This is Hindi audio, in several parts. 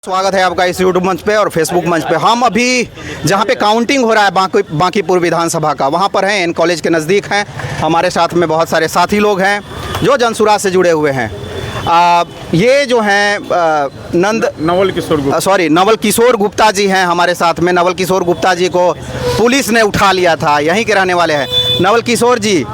स्वागत है आपका इस यूट्यूब मंच पे और फेसबुक मंच पे। हम अभी जहाँ पे काउंटिंग हो रहा है बांकीपुर विधानसभा का, वहाँ पर हैं। एन कॉलेज के नज़दीक हैं। हमारे साथ में बहुत सारे साथी लोग हैं जो जनसुराज से जुड़े हुए हैं। ये जो हैं नवल किशोर गुप्ता जी हैं हमारे साथ में। नवल किशोर गुप्ता जी को पुलिस ने उठा लिया था, यहीं के रहने वाले हैं। नवल किशोर जी,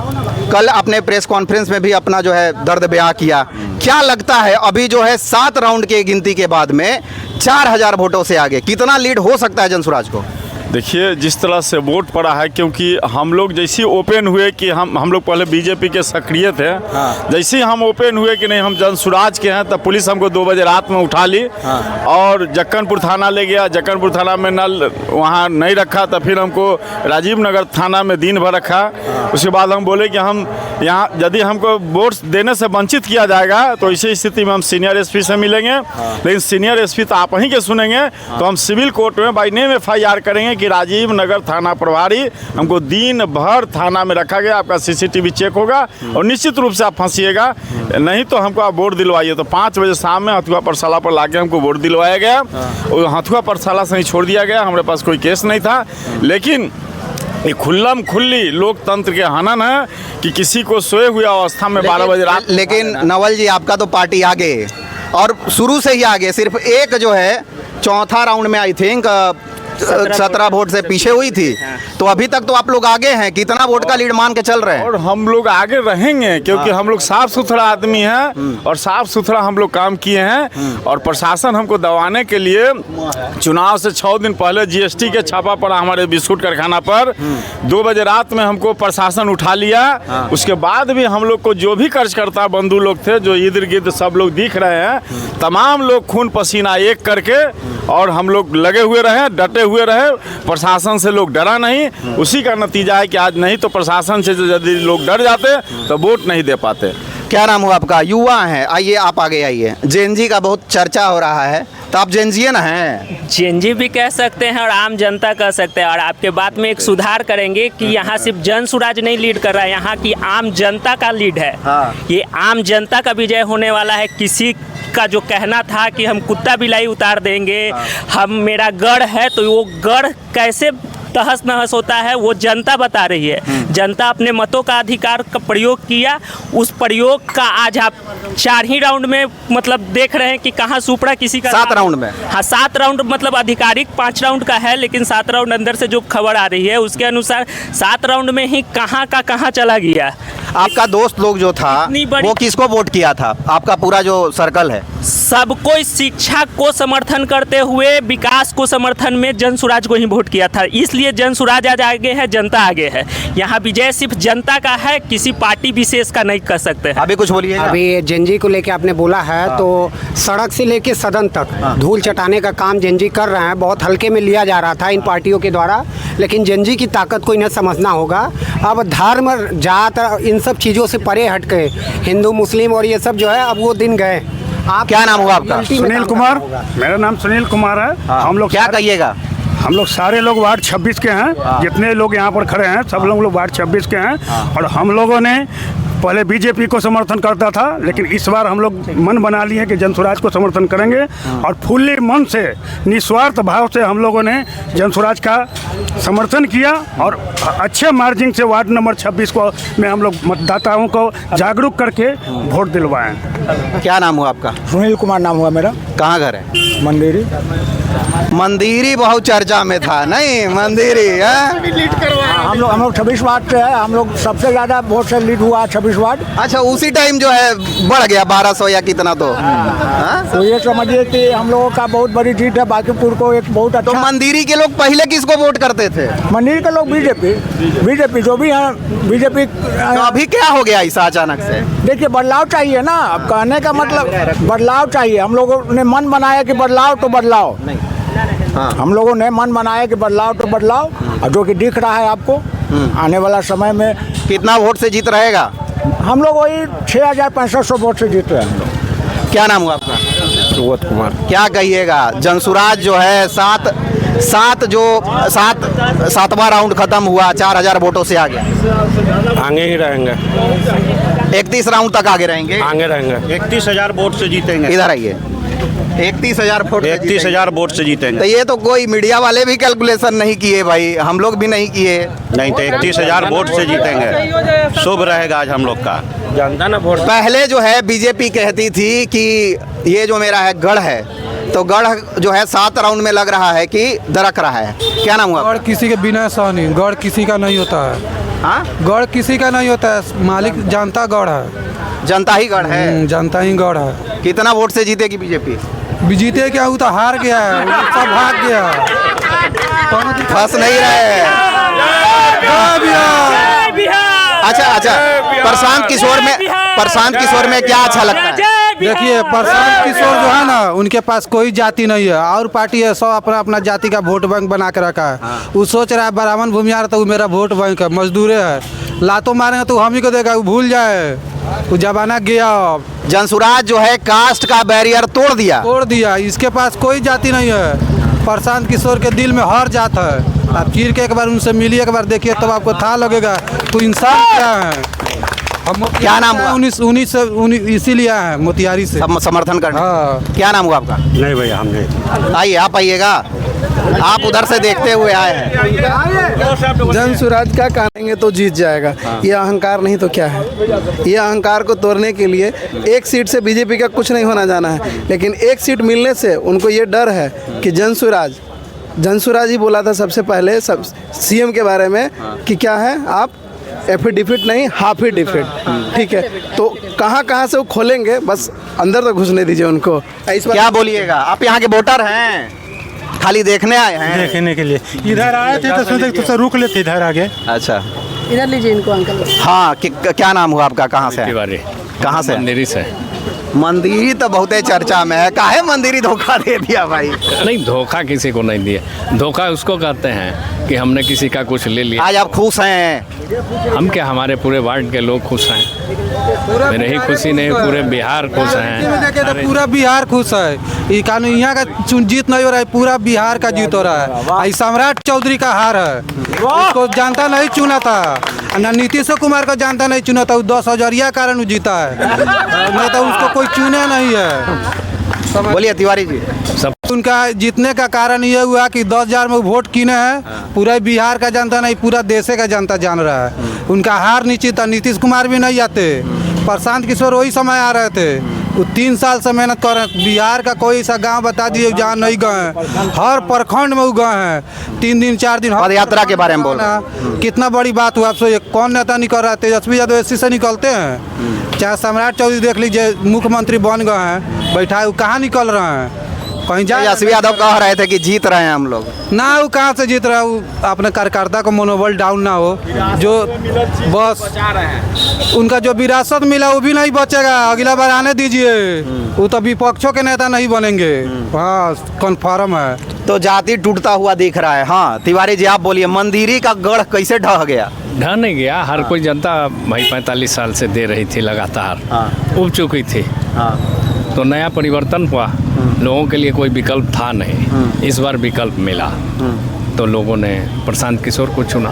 कल अपने प्रेस कॉन्फ्रेंस में भी अपना जो है दर्द बयां किया। क्या लगता है अभी जो है 7 राउंड के गिनती के बाद में 4000 वोटों से आगे कितना लीड हो सकता है जनसुराज को? देखिए, जिस तरह से वोट पड़ा है, क्योंकि हम लोग जैसे ओपन हुए कि हम लोग पहले बीजेपी के सक्रिय थे। जैसे ही हम ओपन हुए कि नहीं हम जनसुराज के हैं, तब पुलिस हमको 2 बजे रात में उठा ली और जक्कनपुर थाना ले गया। जक्कनपुर थाना में नल वहाँ नहीं रखा, तब फिर हमको राजीव नगर थाना में दिन भर रखा। उसके बाद हम बोले कि हम यहाँ यदि हमको वोट देने से वंचित किया जाएगा तो इसी स्थिति में हम सीनियर एसपी से मिलेंगे। लेकिन सीनियर एसपी तो आप ही के सुनेंगे, तो हम सिविल कोर्ट में बाई नेम FIR करेंगे कि राजीव नगर थाना प्रभारी हमको दिन भर थाना में रखा गया, आपका CCTV चेक होगा और निश्चित रूप से आप फंसिएगा, नहीं तो हमको आप वोट दिलवाइए। तो 5 बजे शाम में हथुआ परसाला पर लाके हमको वोट दिलवाया गया और हथुआ परसाला से ही छोड़ दिया गया। हमारे पास कोई केस नहीं था, लेकिन ये खुल्लम खुल्ली लोकतंत्र के हनन है कि किसी को सोए हुए अवस्था में 12 बजे रात। लेकिन नवल जी, आपका तो पार्टी आगे और शुरू से ही आगे, सिर्फ एक जो है चौथा राउंड में आई थिंक 17 वोट से पीछे हुई थी। तो अभी तक तो आप लोग आगे हैं। कितना वोट का लीड मान के चल रहे हैं? और हम लोग आगे रहेंगे, क्योंकि हम लोग साफ सुथरा आदमी हैं और साफ सुथरा हम लोग काम किए हैं। और प्रशासन हमको दबाने के लिए चुनाव से 6 दिन पहले GST के छापा पड़ा हमारे बिस्कुट कारखाना पर। 2 बजे रात में हमको प्रशासन उठा लिया। उसके बाद भी हम लोग को जो भी कार्यकर्ता बंधु लोग थे, जो इर्द गिर्द सब लोग दिख रहे हैं, तमाम लोग खून पसीना एक करके और हम लोग लगे हुए रहे, डटे हुए रहे। प्रशासन से लोग डरा नहीं। उसी का नतीजा है कि आज नहीं तो प्रशासन से यदि लोग डर जाते तो वोट नहीं दे पाते। क्या नाम हुआ आपका? युवा हैं, आइए आप आगे आइए। जेनजी का बहुत चर्चा हो रहा है, तो आप जेनजियन हैं? जेनजी भी कह सकते हैं और आम जनता कह सकते हैं। और आपके बात में एक सुधार करेंगे कि यहाँ सिर्फ जनसुराज नहीं लीड कर रहा है, यहाँ की आम जनता का लीड है। ये आम जनता का विजय होने वाला है। किसी का जो कहना था कि हम कुत्ता बिलाई उतार देंगे, हम मेरा गढ़ है, तो वो गढ़ कैसे तहस नहस होता है वो जनता बता रही है। जनता अपने मतों का अधिकार का प्रयोग किया। उस प्रयोग का आज आप 4 ही राउंड में मतलब देख रहे हैं कि कहाँ सुपड़ा किसी का 7 राउंड में। हाँ, 7 राउंड मतलब आधिकारिक 5 राउंड का है, लेकिन 7 राउंड अंदर से जो खबर आ रही है उसके अनुसार 7 राउंड में ही कहाँ का कहाँ चला गया। आपका दोस्त लोग जो था वो किसको वोट किया था? आपका पूरा जो सर्कल है सबको शिक्षा को समर्थन करते हुए विकास को समर्थन में जनसुराज को ही वोट किया था। इसलिए जनसुराज आज आगे है, जनता आगे है। यहाँ विजय सिर्फ जनता का है, किसी पार्टी विशेष का नहीं कर सकते हैं। अभी कुछ बोलिए। अभी जेनजी को लेके आपने बोला है, तो सड़क से लेके सदन तक धूल चटाने का काम जेनजी कर रहे हैं। बहुत हल्के में लिया जा रहा था इन पार्टियों के द्वारा, लेकिन जेनजी की ताकत को इन्हें समझना होगा। अब धर्म, जात, इन सब चीज़ों से परे हट के हिंदू मुस्लिम और ये सब जो है, अब वो दिन गए। आप क्या नाम हुआ आपका? सुनील कुमार। मेरा नाम सुनील कुमार है। हम लोग क्या कहिएगा? हम लोग सारे लोग वार्ड 26 के हैं। जितने लोग यहाँ पर खड़े हैं सब लोग वार्ड 26 के हैं। और हम लोगों ने पहले बीजेपी को समर्थन करता था, लेकिन इस बार हम लोग मन बना लिए कि जनसुराज को समर्थन करेंगे। और फुल्ली मन से, निस्वार्थ भाव से हम लोगों ने जनसुराज का समर्थन किया और अच्छे मार्जिन से वार्ड नंबर 26 को में हम लोग मतदाताओं को जागरूक करके वोट दिलवाएं। क्या नाम हुआ आपका? सुनील कुमार नाम हुआ मेरा। कहाँ घर है? मंदिरी। मंदिरी बहुत चर्चा में था, नहीं? मंदिरी है। हम लोग 26 वार्ड से है। हम लोग सबसे ज़्यादा वोट से लीड हुआ 26 वार्ड। अच्छा, उसी टाइम जो है बढ़ गया 1200 या कितना तो। तो ये समझिए कि हम लोगों का बहुत बड़ी जीत है। बांकीपुर को एक बहुत अच्छा। तो मंदिरी के लोग पहले किसको वोट करते थे? मंदिर के लोग बीजेपी जो भी हैं बीजेपी। तो अभी क्या हो गया ऐसा अचानक से? देखिए, बदलाव चाहिए ना। अब कहने का मतलब बदलाव चाहिए। हम लोगों ने मन बनाया कि बदलाव तो बदलाव। हम लोगों ने मन बनाया कि बदलाव तो बदलाव, और जो कि दिख रहा है आपको। आने वाला समय में कितना वोट से जीत रहेगा? हम लोग वही 6500 वोट से जीत रहे हैं हम लोग। क्या नाम हुआ आपका? सुबोध कुमार। क्या कहिएगा? जनसुराज जो है 7वां राउंड खत्म हुआ, 4000 वोटों से आ गया। आगे ही रहेंगे, 31 राउंड तक आगे रहेंगे। 31,000 वोट से जीतेंगे। इधर आइए। 31,000 वोट से 31,000 वोट से तो जीतेंगे। ये तो कोई मीडिया वाले भी कैलकुलेशन नहीं किए भाई, हम लोग भी नहीं किए। नहीं तो 31,000 वोट से जीतेंगे, शुभ रहेगा आज हम लोग का। पहले जो है बीजेपी कहती थी कि ये जो मेरा है गढ़ है, तो गढ़ जो है 7 राउंड में लग रहा है कि दरक रहा है। क्या नाम हुआ? गढ़ किसी के बिना सहनी, गढ़ किसी का नहीं होता है। हाँ, गढ़ किसी का नहीं होता है, मालिक जानता गढ़ है, जनता ही गढ़ है। जनता ही गढ़ है। कितना वोट से जीतेगी बीजेपी? जीते क्या, वो तो हार गया है, वो सब भाग गया। फंस नहीं रहे। अच्छा, प्रशांत किशोर में क्या अच्छा लगता है? देखिए, प्रशांत किशोर जो है ना, उनके पास कोई जाति नहीं है, और पार्टी है सब अपना अपना जाति का वोट बैंक बना के रखा है। वो सोच रहा है ब्राह्मण भूमियार तो वो मेरा वोट बैंक है, मजदूरे है, लातों मारेंगे तो हम ही को देगा, वो भूल जाए, वो जमाना गया। अब जनसुराज जो है कास्ट का बैरियर तोड़ दिया। इसके पास कोई जाति नहीं है। प्रशांत किशोर के दिल में हर जात है। आप चीर के एक बार उनसे मिलिए, एक बार देखिए, तब आपको था लगेगा तो इंसान क्या है। हम क्या नाम हुआ? 19 इसीलिए आए हैं मोतिहारी से समर्थन करने। हाँ। क्या नाम हुआ आपका? नहीं भैया, हम नहीं। आइए, आप आइएगा, आप उधर से देखते हुए आए हैं। जनसुराज का कहेंगे तो जीत जाएगा। ये अहंकार नहीं तो क्या है। ये अहंकार को तोड़ने के लिए एक सीट से बीजेपी का कुछ नहीं होना जाना है, लेकिन एक सीट मिलने से उनको ये डर है कि जनसुराज ही बोला था सबसे पहले सीएम के बारे में कि क्या है, आप एफिडेविट नहीं हाफ ही डिफिट, ठीक है। तो कहाँ से वो खोलेंगे, बस अंदर तो घुसने दीजिए उनको। क्या बोलिएगा? आप यहाँ के वोटर हैं, खाली देखने आए हैं? देखने के लिए इधर आए थे तो सोचे तो रुक लेते इधर आगे। अच्छा, इधर लीजिए इनको अंकल। हाँ, क्या नाम हुआ आपका? कहाँ से? कहाँ से? मंदिरी से। मंदिरी तो बहुत चर्चा में है, काहे मंदिरी धोखा दे दिया भाई? नहीं, धोखा किसी को नहीं दिया। धोखा उसको कहते हैं कि हमने किसी का कुछ ले लिया। आज आप खुश हैं? हम क्या, हमारे पूरे वार्ड के लोग खुश हैं। मेरे ही खुशी नहीं, पूरे बिहार खुश हैं। देखे तो पूरा बिहार खुश है। ये कानून यहाँ का जीत नहीं हो रहा है, पूरा बिहार का जीत हो रहा है। सम्राट चौधरी का हार है, उसको जनता नहीं चुना था, ना नीतीश कुमार को जनता नहीं चुना था। 10,000 कारण जीता है, नहीं तो उसको कोई चुने नहीं है। बोलिए तिवारी जी। सब उनका जीतने का कारण ये हुआ कि 10,000 में वोट किने हैं। पूरा बिहार का जनता नहीं, पूरा देश का जनता जान रहा है। उनका हार निश्चित था। नीतीश कुमार भी नहीं आते, प्रशांत किशोर वही समय आ रहे थे। वो 3 साल से मेहनत कर रहे हैं। बिहार का कोई सा गांव बता दिए जहाँ नहीं गए हैं, हर प्रखंड में वो गए हैं। 3 दिन 4 दिन पद यात्रा के बारे में बोल रहे हैं। कितना बड़ी बात हुआ। आप सोचिए, कौन नेता निकल रहा है? तेजस्वी यादव एससी से निकलते हैं। चाहे सम्राट चौधरी देख लीजिए, मुख्यमंत्री बन गए हैं, बैठा है, वो कहाँ निकल रहे हैं? कहीं जा। तेजस्वी यादव कह रहे थे कि जीत रहे हैं हम लोग। ना, वो कहाँ से जीत रहा है? वो अपने कार्यकर्ता को मनोबल डाउन ना हो, जो बस उनका जो विरासत मिला वो भी नहीं बचेगा। अगला बार आने दीजिए, वो तो विपक्षों के नेता नहीं बनेंगे। हाँ, कन्फर्म है। तो जाति टूटता हुआ दिख रहा है। हाँ तिवारी जी, आप बोलिए, मंदिरी का गढ़ कैसे ढह गया? ढह नहीं गया। हर कोई जनता भाई 45 साल से दे रही थी लगातार, उब चुकी थी। तो नया परिवर्तन हुआ, लोगों के लिए कोई विकल्प था नहीं। इस बार विकल्प मिला तो लोगों ने प्रशांत किशोर को चुना।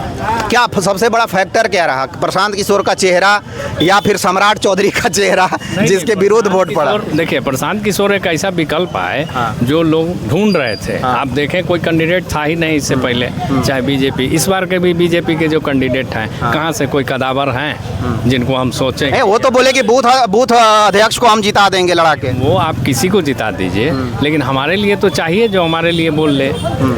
क्या सबसे बड़ा फैक्टर क्या रहा? प्रशांत किशोर का चेहरा या फिर सम्राट चौधरी का चेहरा जिसके विरोध वोट पड़ा? देखिए, प्रशांत किशोर एक ऐसा विकल्प है जो लोग ढूंढ रहे थे। आप देखें, कोई कैंडिडेट था ही नहीं इससे पहले, चाहे बीजेपी। इस बार के भी बीजेपी के जो कैंडिडेट हैं, कहाँ से कोई कदावर हैं जिनको हम सोचें? वो तो बोले कि बूथ अध्यक्ष को हम जिता देंगे लड़ा के। वो आप किसी को जिता दीजिए, लेकिन हमारे लिए तो चाहिए जो हमारे लिए बोल ले,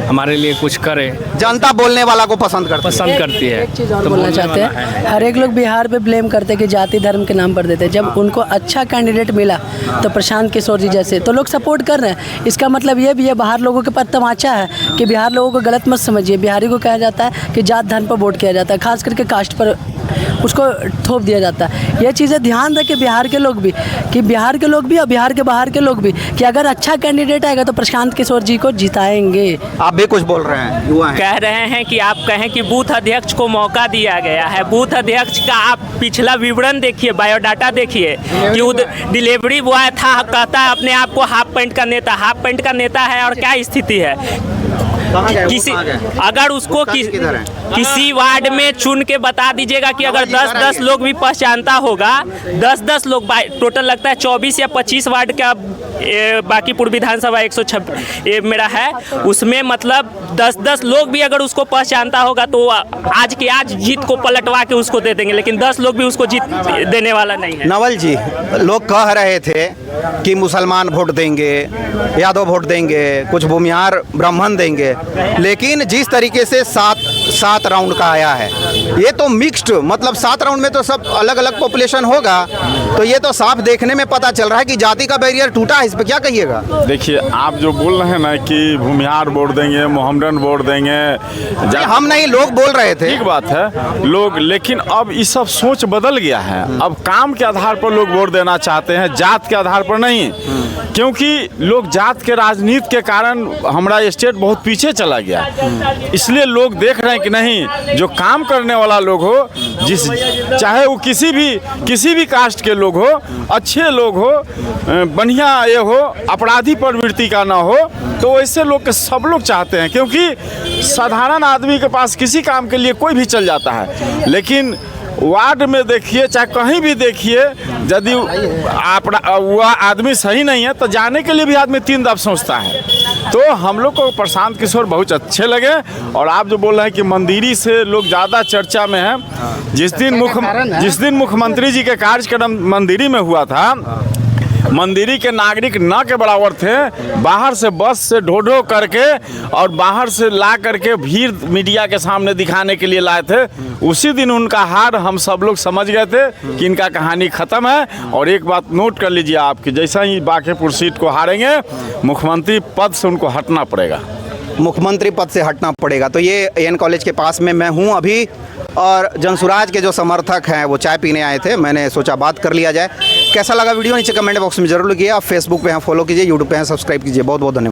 हमारे लिए कुछ करे। जनता बोलने वाला को पसंद करती है। एक चीज़ और बोलना चाहते हैं, हर एक लोग बिहार पे ब्लेम करते हैं कि जाति धर्म के नाम पर देते हैं। जब उनको अच्छा कैंडिडेट मिला तो प्रशांत किशोर जी जैसे, तो लोग सपोर्ट कर रहे हैं। इसका मतलब ये भी है, बाहर लोगों के पास तमाचा है कि बिहार लोगों को गलत मत समझिए। बिहारी को कहा जाता है कि जात धर्म पर वोट किया जाता है, खास करके कास्ट पर उसको थोप दिया जाता है। ये चीज़ें ध्यान रखें बिहार के लोग भी, कि बिहार के लोग भी और बिहार के बाहर के लोग भी, कि अगर अच्छा कैंडिडेट आएगा तो प्रशांत किशोर जी को जिताएंगे। आप भी कुछ बोल रहे हैं, युवा हैं। कह रहे हैं कि आप कहें कि बूथ अध्यक्ष को मौका दिया गया है। बूथ अध्यक्ष का आप पिछला विवरण देखिए, बायोडाटा देखिए कि वो डिलीवरी बॉय था, कहता है अपने आप को हाफ पैंट का नेता है। और क्या स्थिति है? किसी अगर उसको किसी वार्ड में चुन के बता दीजिएगा कि अगर 10-10 लोग भी पहचानता होगा, 10-10 लोग टोटल लगता है 24 या 25 वार्ड का बांकीपुर विधानसभा 126 ये मेरा है, उसमें मतलब 10-10 लोग भी अगर उसको पहचानता होगा तो आज के आज जीत को पलटवा के उसको दे देंगे, लेकिन 10 लोग भी उसको जीत देने वाला नहीं है। नवल जी, लोग कह रहे थे कि मुसलमान वोट देंगे, यादव वोट देंगे, कुछ भूमिहार ब्राह्मण देंगे, लेकिन जिस तरीके से सात राउंड का आया है ये तो मिक्स्ड, मतलब 7 राउंड में तो सब अलग अलग पॉपुलेशन होगा, तो ये तो साफ देखने में पता चल रहा है कि जाति का बैरियर टूटा है। इस पे क्या कहिएगा? देखिए, आप जो बोल रहे हैं ना कि भूमिहार वोट देंगे, मोहम्मदन वोट देंगे, हम नहीं, लोग बोल रहे थे। ठीक बात है लोग, लेकिन अब ये सब सोच बदल गया है। अब काम के आधार पर लोग वोट देना चाहते हैं, जात के आधार पर नहीं, क्योंकि लोग जात के राजनीति के कारण हमारा स्टेट बहुत पीछे चला गया, इसलिए लोग देख रहे हैं कि नहीं, जो काम करने वाला लोग हो, चाहे वो किसी भी कास्ट के लोग हो, अच्छे लोग हो, बढ़िया ये हो, अपराधी प्रवृत्ति का ना हो, तो ऐसे लोग के सब लोग चाहते हैं, क्योंकि साधारण आदमी के पास किसी काम के लिए कोई भी चल जाता है, लेकिन वार्ड में देखिए, चाहे कहीं भी देखिए, यदि वह आदमी सही नहीं है तो जाने के लिए भी आदमी 3 दफ़ सोचता है। तो हम लोग को प्रशांत किशोर बहुत अच्छे लगे। और आप जो बोल रहे हैं कि मंदिरी से लोग ज़्यादा चर्चा में हैं, जिस दिन मुख्यमंत्री जी के कार्यक्रम मंदिरी में हुआ था, मंदिरी के नागरिक न के बराबर थे, बाहर से बस से ढो करके और बाहर से ला करके भीड़ मीडिया के सामने दिखाने के लिए लाए थे। उसी दिन उनका हार हम सब लोग समझ गए थे कि इनका कहानी ख़त्म है। और एक बात नोट कर लीजिए आपकी, जैसा ही बांकीपुर सीट को हारेंगे, मुख्यमंत्री पद से उनको हटना पड़ेगा। मुख्यमंत्री पद से हटना पड़ेगा। तो ये एन कॉलेज के पास में मैं हूँ अभी, और जनसुराज के जो समर्थक हैं वो चाय पीने आए थे, मैंने सोचा बात कर लिया जाए। कैसा लगा वीडियो नीचे कमेंट बॉक्स में जरूर लिखिए। आप फेसबुक पे हैं फॉलो कीजिए, यूट्यूब पे हैं सब्सक्राइब कीजिए। बहुत बहुत धन्यवाद।